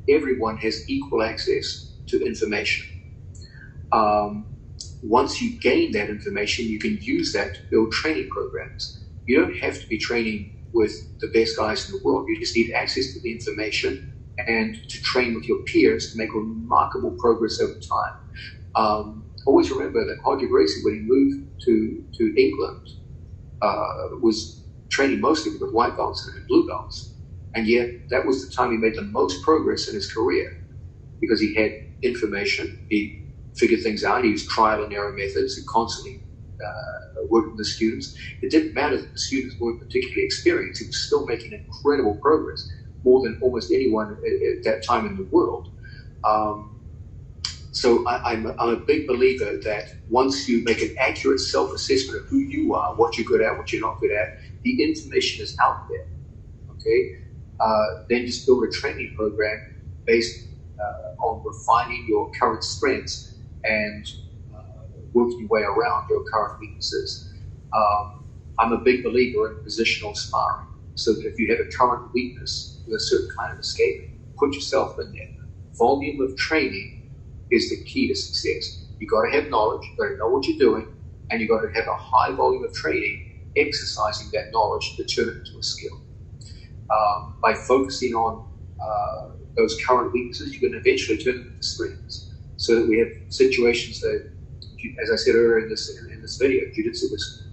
everyone has equal access to information. Once you gain that information, you can use that to build training programs. You don't have to be training with the best guys in the world. You just need access to the information and to train with your peers to make remarkable progress over time. Always remember that Roger Gracie, when he moved to England, was training mostly with white belts and blue belts. And yet that was the time he made the most progress in his career, because he had information, he figured things out, he used trial and error methods, he constantly worked with the students. It didn't matter that the students weren't particularly experienced, he was still making incredible progress, more than almost anyone at that time in the world. So I'm a big believer that once you make an accurate self-assessment of who you are, what you're good at, what you're not good at, the information is out there, okay? Then just build a training program based on refining your current strengths and working your way around your current weaknesses. I'm a big believer in positional sparring, so that if you have a current weakness with a certain kind of escape, put yourself in there. Volume of training is the key to success. You got to have knowledge, you got to know what you're doing, and you got to have a high volume of training, exercising that knowledge to turn it into a skill. By focusing on those current weaknesses, you can eventually turn them into strengths. So that we have situations that, as I said earlier in this video, jiu-jitsu was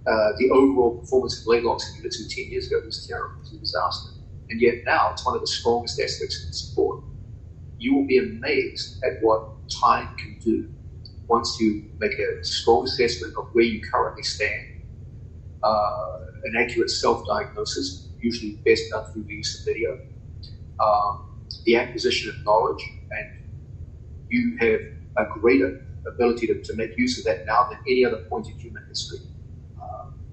the overall performance of leg locks in jiu-jitsu 10 years ago was terrible, it was a disaster. And yet now it's one of the strongest aspects of the sport. You will be amazed at what time can do once you make a strong assessment of where you currently stand. An accurate self-diagnosis, usually best done through the use of video. The acquisition of knowledge, and you have a greater ability to make use of that now than any other point in human history.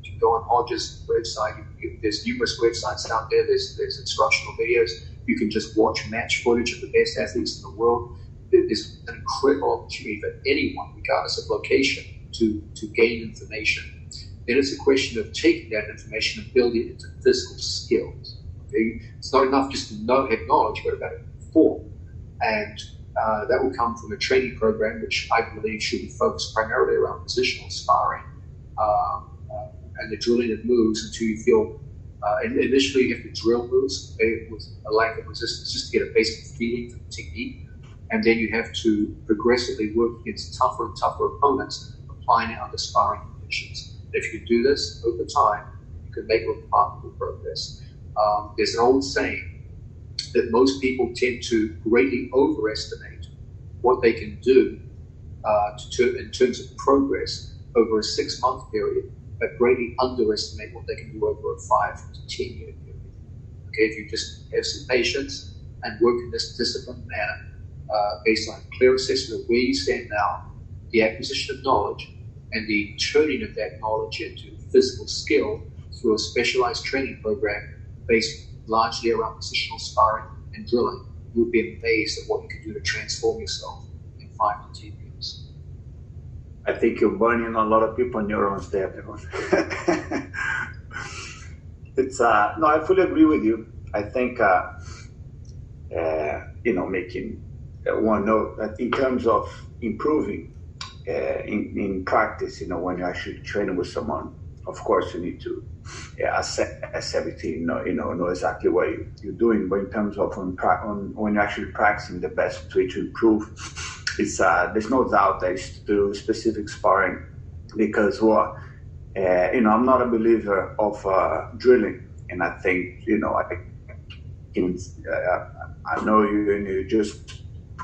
You can go on Roger's website, there's numerous websites out there, there's instructional videos. You can just watch match footage of the best athletes in the world. There's an incredible opportunity for anyone, regardless of location, to gain information. Then it's a question of taking that information and building it into physical skills. Okay? It's not enough just to have knowledge, but about it perform. And that will come from a training program, which I believe should be focused primarily around positional sparring and the drilling of moves until you feel. And initially, you have to drill moves with a lack of resistance, just to get a basic feeling for the technique. And then you have to progressively work against tougher and tougher opponents, applying it under sparring conditions. If you do this over time, you can make remarkable progress. There's an old saying that most people tend to greatly overestimate what they can do in terms of progress over a 6-month period, but greatly underestimate what they can do over a 5 to 10 year period. Okay, if you just have some patience and work in this disciplined manner, based on a clear assessment of where you stand now, the acquisition of knowledge, and the turning of that knowledge into physical skill through a specialized training program based largely around positional sparring and drilling, you would be amazed at what you can do to transform yourself in 5 to 10 years. I think you're burning a lot of people neurons there, because it's no, I fully agree with you. I think making one note in terms of improving in practice. When you're actually training with someone, of course you need to assess everything. Know exactly what you're doing. But in terms of when you're actually practicing, the best way to improve. There's no doubt that it's to do specific sparring, because I'm not a believer of drilling, and I think I know you, and you just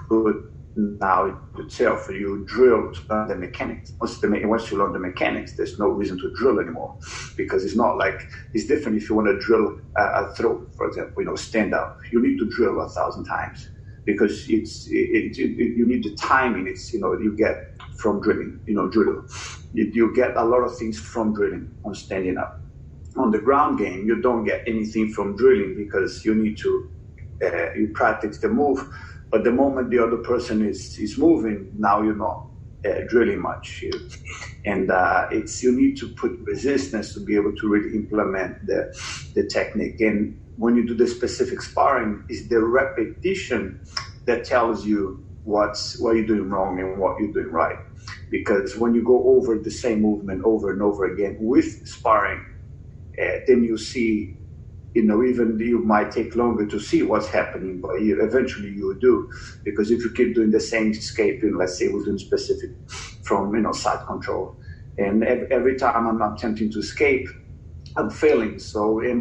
put now itself, you drill to learn the mechanics. Once you learn the mechanics, there's no reason to drill anymore, because it's not like it's different. If you want to drill a throw, for example, stand up, you need to drill 1,000 times. Because you need the timing. You get from drilling, drill. You get a lot of things from drilling on standing up. On the ground game, you don't get anything from drilling, because you need to you practice the move. But the moment the other person is moving, now you're not drilling much. And you need to put resistance to be able to really implement the technique. And when you do the specific sparring, it's the repetition that tells you what you're doing wrong and what you're doing right. Because when you go over the same movement over and over again with sparring, then you see, even you might take longer to see what's happening, but eventually you will do. Because if you keep doing the same escaping, let's say we're doing specific from, side control, and every time I'm attempting to escape, I'm failing.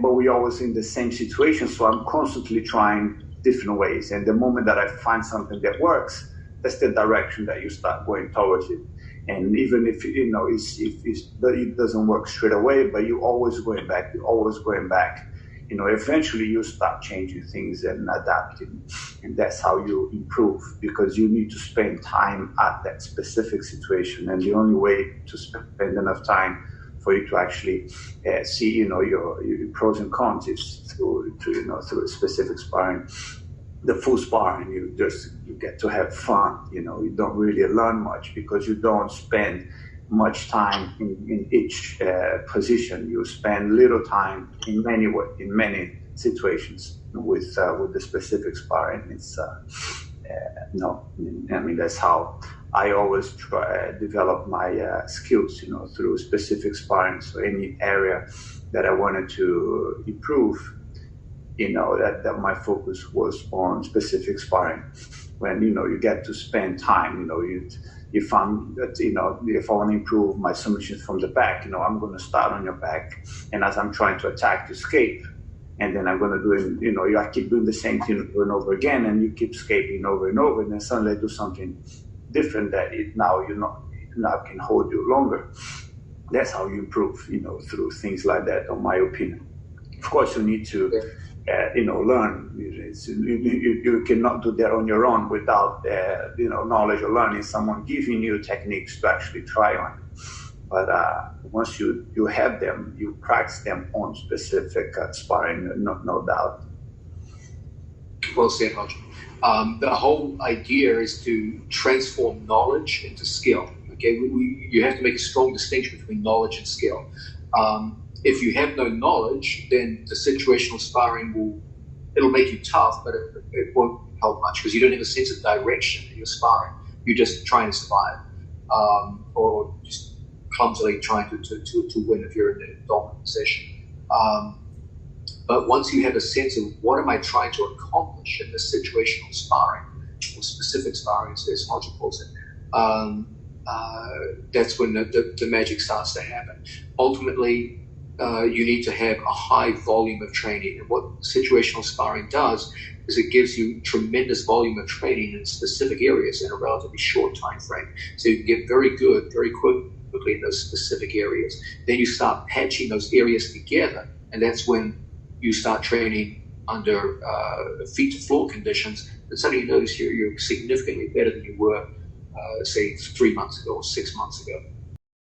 But we're always in the same situation, so I'm constantly trying different ways. And the moment that I find something that works, that's the direction that you start going towards it. And even if it doesn't work straight away, but you're always going back. Eventually you start changing things and adapting, and that's how you improve, because you need to spend time at that specific situation. And the only way to spend enough time for you to actually see, your pros and cons is through a specific sparring. The full sparring, you get to have fun. You don't really learn much because you don't spend much time in each position. You spend little time in many situations with the specific sparring. It's that's how I always try develop my skills, through specific sparring. So any area that I wanted to improve, that my focus was on specific sparring. When you get to spend time, you find that if I want to improve my submissions from the back, I'm going to start on your back, and as I'm trying to attack, to escape, and then I'm going to do I keep doing the same thing over and over again, and you keep escaping over and over, and then suddenly I do something different that now can hold you longer. That's how you improve, through things like that, in my opinion. Of course, you need to learn. You cannot do that on your own without knowledge or learning, someone giving you techniques to actually try on. But once you have them, you practice them on specific sparring, no doubt. Well said, Roger. The whole idea is to transform knowledge into skill. Okay, you have to make a strong distinction between knowledge and skill. If you have no knowledge, then the situational sparring it'll make you tough, but it won't help much because you don't have a sense of direction in your sparring. You're just trying to survive, or just clumsily trying to win if you're in a dominant position. But once you have a sense of what am I trying to accomplish in this situational sparring, or specific sparring, as Roger calls it, that's when the magic starts to happen. Ultimately, you need to have a high volume of training. And what situational sparring does is it gives you tremendous volume of training in specific areas in a relatively short time frame. So you can get very good very quickly in those specific areas. Then you start patching those areas together, and that's when you start training under feet-to-floor conditions, and suddenly you notice you're significantly better than you were, say, 3 months ago or 6 months ago.